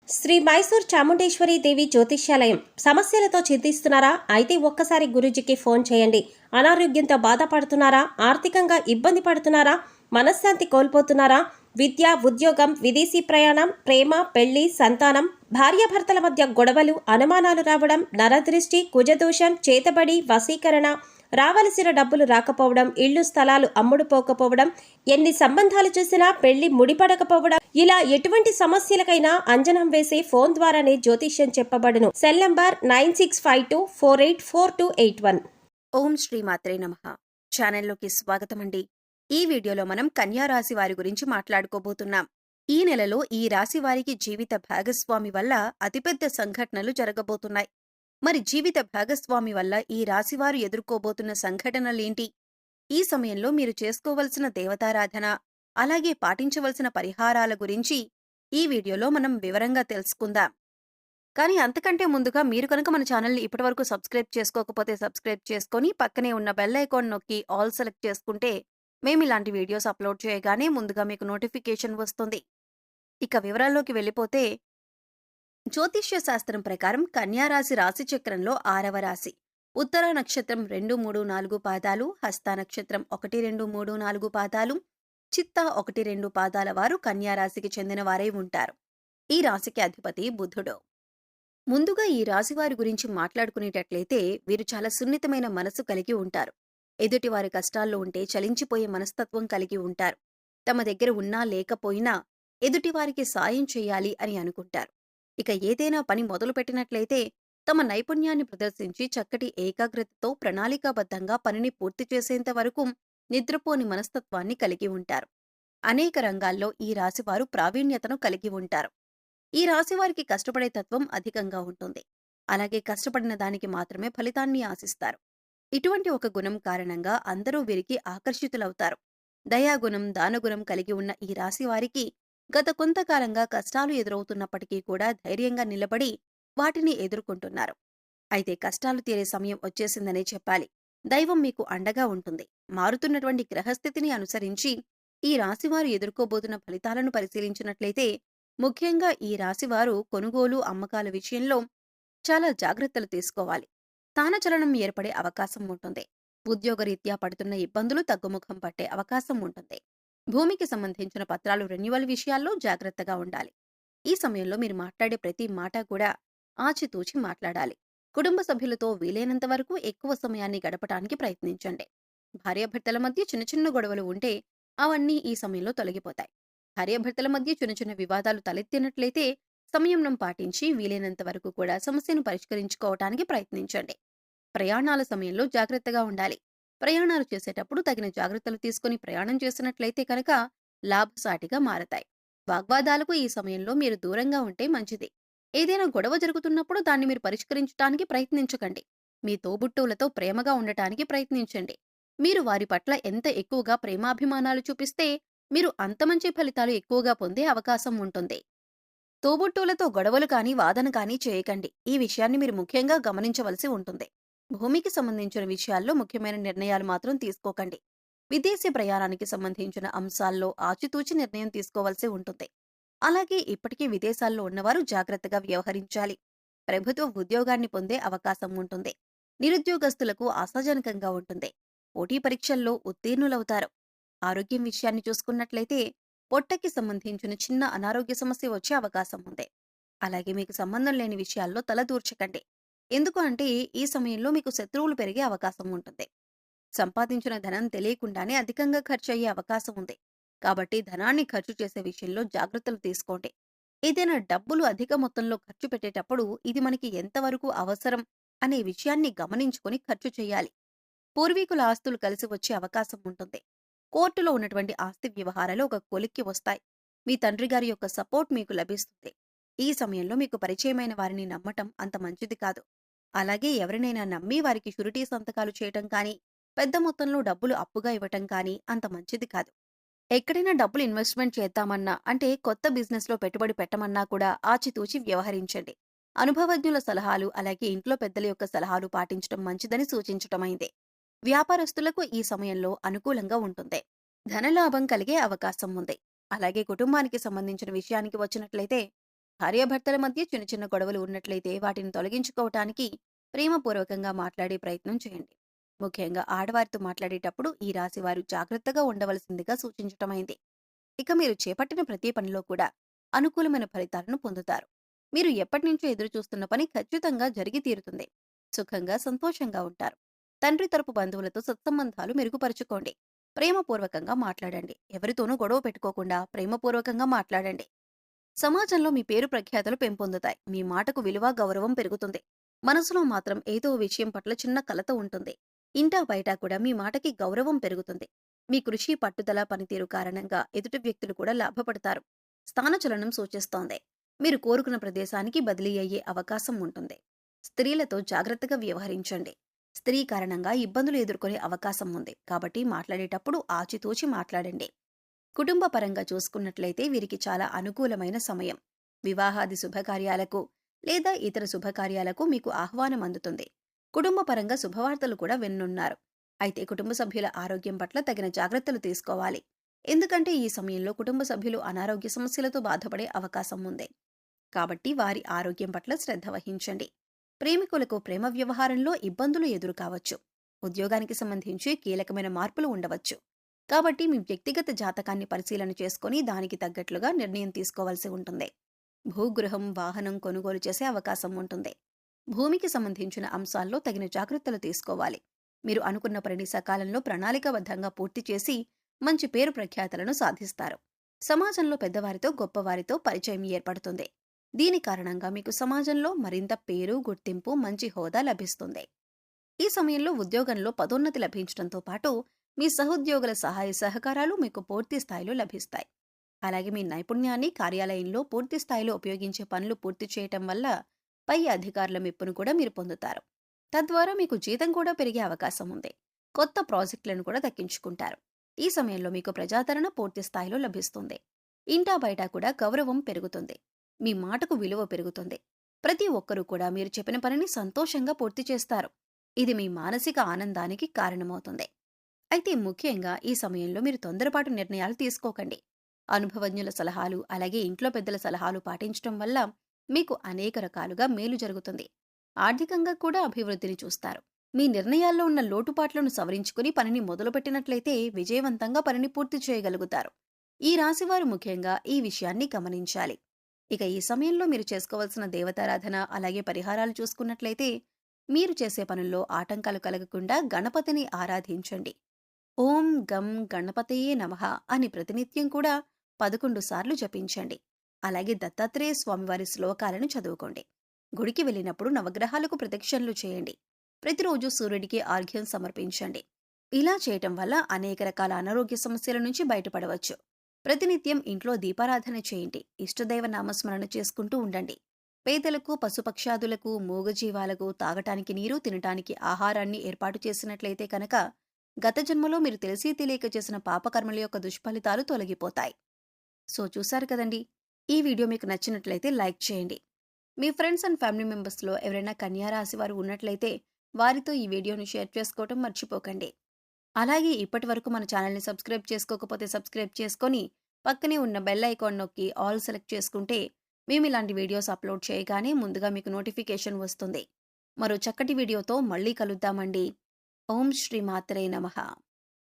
శ్రీ మైసూర్ చాముండేశ్వరి దేవి జ్యోతిష్యాలయం. సమస్యలతో చింతిస్తున్నారా? అయితే ఒక్కసారి గురూజీకి ఫోన్ చేయండి. అనారోగ్యంతో బాధపడుతున్నారా? ఆర్థికంగా ఇబ్బంది పడుతున్నారా? మనశ్శాంతి కోల్పోతున్నారా? విద్య, ఉద్యోగం, విదేశీ ప్రయాణం, ప్రేమ, పెళ్లి, సంతానం, భార్యాభర్తల మధ్య గొడవలు, అనుమానాలు రావడం, నరదృష్టి, కుజదోషం, చేతబడి, వశీకరణ, రావలసిన డబ్బులు రాకపోవడం, ఇళ్లు స్థలాలు అమ్ముడుపోకపోవడం, ఎన్ని సంబంధాలు చూసినా పెళ్లి ముడిపడకపోవడం, ఇలా ఎటువంటి సమస్యలకైనా అంజనం వేసే ఫోన్ ద్వారానే జ్యోతిష్యం చెప్పబడును. Cell number 9652484281. ఓం శ్రీ మాత్రే నమః. ఛానల్లోకి స్వాగతం అండి. ఈ వీడియోలో మనం కన్యా రాశి వారి గురించి మాట్లాడుకోబోతున్నాం. ఈ నెలలో ఈ రాశి వారికి జీవిత భాగస్వామి వల్ల అతిపెద్ద సంఘటనలు జరగబోతున్నాయి. మరి జీవిత భాగస్వామి వల్ల ఈ రాశివారు ఎదుర్కోబోతున్న సంఘటనలేంటి? ఈ సమయంలో మీరు చేసుకోవలసిన దేవతారాధన, అలాగే పాటించవలసిన పరిహారాల గురించి ఈ వీడియోలో మనం వివరంగా తెలుసుకుందాం. కానీ అంతకంటే ముందుగా మీరు కనుక మన ఛానల్ని ఇప్పటివరకు సబ్స్క్రైబ్ చేసుకోకపోతే సబ్స్క్రైబ్ చేసుకొని పక్కనే ఉన్న బెల్ ఐకాన్ నొక్కి ఆల్ సెలెక్ట్ చేసుకుంటే మేము ఇలాంటి వీడియోస్ అప్లోడ్ చేయగానే ముందుగా మీకు నోటిఫికేషన్ వస్తుంది. ఇక వివరాల్లోకి వెళ్ళిపోతే, జ్యోతిష్య శాస్త్రం ప్రకారం కన్యారాశి రాశిచక్రంలో 6వ రాశి. ఉత్తర నక్షత్రం 2, 3, 4 పాదాలు, హస్త నక్షత్రం 1, 2, 3, 4 పాదాలు, చిత్త 1, 2 పాదాల వారు కన్యారాశికి చెందిన వారై ఉంటారు. ఈ రాశికి అధిపతి బుధుడు. ముందుగా ఈ రాశివారి గురించి మాట్లాడుకునేటట్లయితే వీరు చాలా సున్నితమైన మనసు కలిగి ఉంటారు. ఎదుటివారి కష్టాల్లో ఉంటే చలించిపోయే మనస్తత్వం కలిగి ఉంటారు. తమ దగ్గర ఉన్నా లేకపోయినా ఎదుటివారికి సాయం చేయాలి అని అనుకుంటారు. ఇక ఏదైనా పని మొదలుపెట్టినట్లయితే తమ నైపుణ్యాన్ని ప్రదర్శించి చక్కటి ఏకాగ్రతతో ప్రణాళికాబద్ధంగా పనిని పూర్తి చేసేంత వరకు నిద్రపోని మనస్తత్వాన్ని కలిగి ఉంటారు. అనేక రంగాల్లో ఈ రాశివారు ప్రావీణ్యతను కలిగి ఉంటారు. ఈ రాశివారికి కష్టపడే తత్వం అధికంగా ఉంటుంది. అలాగే కష్టపడిన దానికి మాత్రమే ఫలితాన్ని ఆశిస్తారు. ఇటువంటి ఒక గుణం కారణంగా అందరూ వీరికి ఆకర్షితులవుతారు. దయాగుణం, దానగుణం కలిగి ఉన్న ఈ రాశివారికి గత కొంతకాలంగా కష్టాలు ఎదురవుతున్నప్పటికీ కూడా ధైర్యంగా నిలబడి వాటిని ఎదుర్కొంటున్నారు. అయితే కష్టాలు తీరే సమయం వచ్చేసిందనే చెప్పాలి. దైవం మీకు అండగా ఉంటుంది. మారుతున్నటువంటి గ్రహస్థితిని అనుసరించి ఈ రాశివారు ఎదుర్కోబోతున్న ఫలితాలను పరిశీలించినట్లయితే, ముఖ్యంగా ఈ రాశివారు కొనుగోలు, అమ్మకాల విషయంలో చాలా జాగ్రత్తలు తీసుకోవాలి. స్థానచలనం ఏర్పడే అవకాశం ఉంటుంది. ఉద్యోగరీత్యా పడుతున్న ఇబ్బందులు తగ్గుముఖం పట్టే అవకాశం ఉంటుంది. భూమికి సంబంధించిన పత్రాలు రెన్యువల్ విషయాల్లో జాగ్రత్తగా ఉండాలి. ఈ సమయంలో మీరు మాట్లాడే ప్రతి మాట కూడా ఆచితూచి మాట్లాడాలి. కుటుంబ సభ్యులతో వీలైనంత వరకు ఎక్కువ సమయాన్ని గడపటానికి ప్రయత్నించండి. భార్యాభర్తల మధ్య చిన్న చిన్న గొడవలు ఉంటే అవన్నీ ఈ సమయంలో తొలగిపోతాయి. భార్యాభర్తల మధ్య చిన్న చిన్న వివాదాలు తలెత్తినట్లయితే సంయమనం పాటించి వీలైనంత వరకు కూడా సమస్యను పరిష్కరించుకోవటానికి ప్రయత్నించండి. ప్రయాణాల సమయంలో జాగ్రత్తగా ఉండాలి. ప్రయాణాలు చేసేటప్పుడు తగిన జాగ్రత్తలు తీసుకుని ప్రయాణం చేసినట్లయితే కనుక లాభసాటిగా మారతాయి. వాగ్వాదాలకు ఈ సమయంలో మీరు దూరంగా ఉంటే మంచిది. ఏదైనా గొడవ జరుగుతున్నప్పుడు దాన్ని మీరు పరిష్కరించడానికి ప్రయత్నించకండి. మీ తోబుట్టువులతో ప్రేమగా ఉండటానికి ప్రయత్నించండి. మీరు వారి పట్ల ఎంత ఎక్కువగా ప్రేమాభిమానాలు చూపిస్తే మీరు అంత మంచి ఫలితాలు ఎక్కువగా పొందే అవకాశం ఉంటుంది. తోబుట్టువులతో గొడవలు కానీ వాదన కానీ చేయకండి. ఈ విషయాన్ని మీరు ముఖ్యంగా గమనించవలసి ఉంటుంది. భూమికి సంబంధించిన విషయాల్లో ముఖ్యమైన నిర్ణయాలు మాత్రం తీసుకోకండి. విదేశీ ప్రయాణానికి సంబంధించిన అంశాల్లో ఆచితూచి నిర్ణయం తీసుకోవాల్సి ఉంటుంది. అలాగే ఇప్పటికీ విదేశాల్లో ఉన్నవారు జాగ్రత్తగా వ్యవహరించాలి. ప్రభుత్వ ఉద్యోగాన్ని పొందే అవకాశం ఉంటుంది. నిరుద్యోగస్తులకు ఆశాజనకంగా ఉంటుంది. పోటీ పరీక్షల్లో ఉత్తీర్ణులవుతారు. ఆరోగ్యం విషయాన్ని చూసుకున్నట్లయితే పొట్టకి సంబంధించిన చిన్న అనారోగ్య సమస్య వచ్చే అవకాశం ఉంది. అలాగే మీకు సంబంధం లేని విషయాల్లో తలదూర్చకండి. ఎందుకు అంటే ఈ సమయంలో మీకు శత్రువులు పెరిగే అవకాశం ఉంటుంది. సంపాదించిన ధనం తెలియకుండానే అధికంగా ఖర్చు అయ్యే అవకాశం ఉంది. కాబట్టి ధనాన్ని ఖర్చు చేసే విషయంలో జాగ్రత్తలు తీసుకోండి. ఏదైనా డబ్బులు అధిక మొత్తంలో ఖర్చు పెట్టేటప్పుడు ఇది మనకి ఎంతవరకు అవసరం అనే విషయాన్ని గమనించుకొని ఖర్చు చేయాలి. పూర్వీకుల ఆస్తులు కలిసి వచ్చే అవకాశం ఉంటుంది. కోర్టులో ఉన్నటువంటి ఆస్తి వ్యవహారాలు ఒక కొలిక్కి వస్తాయి. మీ తండ్రి గారి యొక్క సపోర్ట్ మీకు లభిస్తుంది. ఈ సమయంలో మీకు పరిచయమైన వారిని నమ్మటం అంత మంచిది కాదు. అలాగే ఎవరినైనా నమ్మి వారికి షూరిటీ సంతకాలు చేయటం కానీ, పెద్ద మొత్తంలో డబ్బులు అప్పుగా ఇవ్వటం కానీ అంత మంచిది కాదు. ఎక్కడైనా డబ్బులు ఇన్వెస్ట్మెంట్ చేద్దామన్నా, అంటే కొత్త బిజినెస్లో పెట్టుబడి పెట్టమన్నా కూడా ఆచితూచి వ్యవహరించండి. అనుభవజ్ఞుల సలహాలు, అలాగే ఇంట్లో పెద్దల యొక్క సలహాలు పాటించడం మంచిదని సూచించటమైంది. వ్యాపారస్తులకు ఈ సమయంలో అనుకూలంగా ఉంటుంది. ధనలాభం కలిగే అవకాశం ఉంది. అలాగే కుటుంబానికి సంబంధించిన విషయానికి వచ్చినట్లయితే భార్యాభర్తల మధ్య చిన్న చిన్న గొడవలు ఉన్నట్లయితే వాటిని తొలగించుకోవటానికి ప్రేమపూర్వకంగా మాట్లాడే ప్రయత్నం చేయండి. ముఖ్యంగా ఆడవారితో మాట్లాడేటప్పుడు ఈ రాశి వారు జాగ్రత్తగా ఉండవలసిందిగా సూచించటమైంది. ఇక మీరు చేపట్టిన ప్రతి పనిలో కూడా అనుకూలమైన ఫలితాలను పొందుతారు. మీరు ఎప్పటినుంచో ఎదురు చూస్తున్న పని ఖచ్చితంగా జరిగి తీరుతుంది. సుఖంగా సంతోషంగా ఉంటారు. తండ్రి తరపు బంధువులతో సత్సంబంధాలు మెరుగుపరుచుకోండి. ప్రేమపూర్వకంగా మాట్లాడండి. ఎవరితోనూ గొడవ పెట్టుకోకుండా ప్రేమపూర్వకంగా మాట్లాడండి. సమాజంలో మీ పేరు ప్రఖ్యాతలు పెంపొందుతాయి. మీ మాటకు విలువ గౌరవం పెరుగుతుంది. మనసులో మాత్రం ఏదో విషయం పట్ల చిన్న కలత ఉంటుంది. ఇంటా బయట కూడా మీ మాటకి గౌరవం పెరుగుతుంది. మీ కృషి పట్టుదల పనితీరు కారణంగా ఎదుటి వ్యక్తులు కూడా లాభపడతారు. స్థానచలనం సూచిస్తోంది. మీరు కోరుకున్న ప్రదేశానికి బదిలీ అయ్యే అవకాశం ఉంటుంది. స్త్రీలతో జాగ్రత్తగా వ్యవహరించండి. స్త్రీ కారణంగా ఇబ్బందులు ఎదుర్కొనే అవకాశం ఉంది. కాబట్టి మాట్లాడేటప్పుడు ఆచితూచి మాట్లాడండి. కుటుంబ పరంగా చూసుకున్నట్లయితే వీరికి చాలా అనుకూలమైన సమయం. వివాహాది శుభకార్యాలకు లేదా ఇతర శుభకార్యాలకు మీకు ఆహ్వానం అందుతుంది. కుటుంబ పరంగా శుభవార్తలు కూడా విన్నున్నారు. అయితే కుటుంబ సభ్యుల ఆరోగ్యం పట్ల తగిన జాగ్రత్తలు తీసుకోవాలి. ఎందుకంటే ఈ సమయంలో కుటుంబ సభ్యులు అనారోగ్య సమస్యలతో బాధపడే అవకాశం ఉంది. కాబట్టి వారి ఆరోగ్యం పట్ల శ్రద్ధ వహించండి. ప్రేమికులకు ప్రేమ వ్యవహారంలో ఇబ్బందులు ఎదురు కావచ్చు. ఉద్యోగానికి సంబంధించి కీలకమైన మార్పులు ఉండవచ్చు. కాబట్టి మీ వ్యక్తిగత జాతకాన్ని పరిశీలన చేసుకుని దానికి తగ్గట్లుగా నిర్ణయం తీసుకోవాల్సి ఉంటుంది. భూగృహం, వాహనం కొనుగోలు చేసే అవకాశం ఉంటుంది. భూమికి సంబంధించిన అంశాల్లో తగిన జాగ్రత్తలు తీసుకోవాలి. మీరు అనుకున్న పనిని సకాలంలో ప్రణాళికాబద్ధంగా పూర్తి చేసి మంచి పేరు ప్రఖ్యాతలను సాధిస్తారు. సమాజంలో పెద్దవారితో గొప్పవారితో పరిచయం ఏర్పడుతుంది. దీని కారణంగా మీకు సమాజంలో మరింత పేరు, గుర్తింపు, మంచి హోదా లభిస్తుంది. ఈ సమయంలో ఉద్యోగంలో పదోన్నతి లభించడంతో పాటు మీ సహోద్యోగుల సహాయ సహకారాలు మీకు పూర్తి స్థాయిలో లభిస్తాయి. అలాగే మీ నైపుణ్యాన్ని కార్యాలయంలో పూర్తి స్థాయిలో ఉపయోగించే పనులు పూర్తి చేయటం వల్ల పై అధికారుల మెప్పును కూడా మీరు పొందుతారు. తద్వారా మీకు జీతం కూడా పెరిగే అవకాశం ఉంది. కొత్త ప్రాజెక్టులను కూడా దక్కించుకుంటారు. ఈ సమయంలో మీకు ప్రజాదరణ పూర్తి స్థాయిలో లభిస్తుంది. ఇంటా బయట కూడా గౌరవం పెరుగుతుంది. మీ మాటకు విలువ పెరుగుతుంది. ప్రతి ఒక్కరూ కూడా మీరు చెప్పిన పనిని సంతోషంగా పూర్తి చేస్తారు. ఇది మీ మానసిక ఆనందానికి కారణమవుతుంది. అయితే ముఖ్యంగా ఈ సమయంలో మీరు తొందరపాటు నిర్ణయాలు తీసుకోకండి. అనుభవజ్ఞుల సలహాలు అలాగే ఇంట్లో పెద్దల సలహాలు పాటించడం వల్ల మీకు అనేక రకాలుగా మేలు జరుగుతుంది. ఆర్థికంగా కూడా అభివృద్ధిని చూస్తారు. మీ నిర్ణయాల్లో ఉన్న లోటుపాట్లను సవరించుకుని పనిని మొదలుపెట్టినట్లయితే విజయవంతంగా పనిని పూర్తి చేయగలుగుతారు. ఈ రాశివారు ముఖ్యంగా ఈ విషయాన్ని గమనించాలి. ఇక ఈ సమయంలో మీరు చేసుకోవాల్సిన దేవతారాధన అలాగే పరిహారాలు చూసుకున్నట్లయితే మీరు చేసే పనుల్లో ఆటంకాలు కలగకుండా గణపతిని ఆరాధించండి. ఓం గం గణపతయే నమః అని ప్రతినిత్యం కూడా 11 సార్లు జపించండి. అలాగే దత్తాత్రేయ స్వామివారి శ్లోకాలను చదువుకోండి. గుడికి వెళ్ళినప్పుడు నవగ్రహాలకు ప్రదక్షిణలు చేయండి. ప్రతిరోజు సూర్యుడికి ఆర్ఘ్యం సమర్పించండి. ఇలా చేయటం వల్ల అనేక రకాల అనారోగ్య సమస్యల నుంచి బయటపడవచ్చు. ప్రతినిత్యం ఇంట్లో దీపారాధన చేయండి. ఇష్టదైవ నామస్మరణ చేసుకుంటూ ఉండండి. పేదలకు, పశుపక్షాదులకు, మూగజీవాలకు తాగటానికి నీరు, తినటానికి ఆహారాన్ని ఏర్పాటు చేసినట్లయితే కనుక గత జన్మలో మీరు తెలిసి తెలియక చేసిన పాపకర్మల యొక్క దుష్ఫలితాలు తొలగిపోతాయి. సో చూశారు కదండి. ఈ వీడియో మీకు నచ్చినట్లయితే లైక్ చేయండి. మీ ఫ్రెండ్స్ అండ్ ఫ్యామిలీ మెంబర్స్లో ఎవరైనా కన్యా రాశి వారు ఉన్నట్లయితే వారితో ఈ వీడియోను షేర్ చేసుకోవటం మర్చిపోకండి. అలాగే ఇప్పటి వరకు మన ఛానల్ని సబ్స్క్రైబ్ చేసుకోకపోతే సబ్స్క్రైబ్ చేసుకొని పక్కనే ఉన్న బెల్ ఐకాన్ నొక్కి ఆల్ సెలెక్ట్ చేసుకుంటే మేము ఇలాంటి వీడియోస్ అప్లోడ్ చేయగానే ముందుగా మీకు నోటిఫికేషన్ వస్తుంది. మరో చక్కటి వీడియోతో మళ్ళీ కలుద్దామండి. ఓం శ్రీ మాత్రే నమః.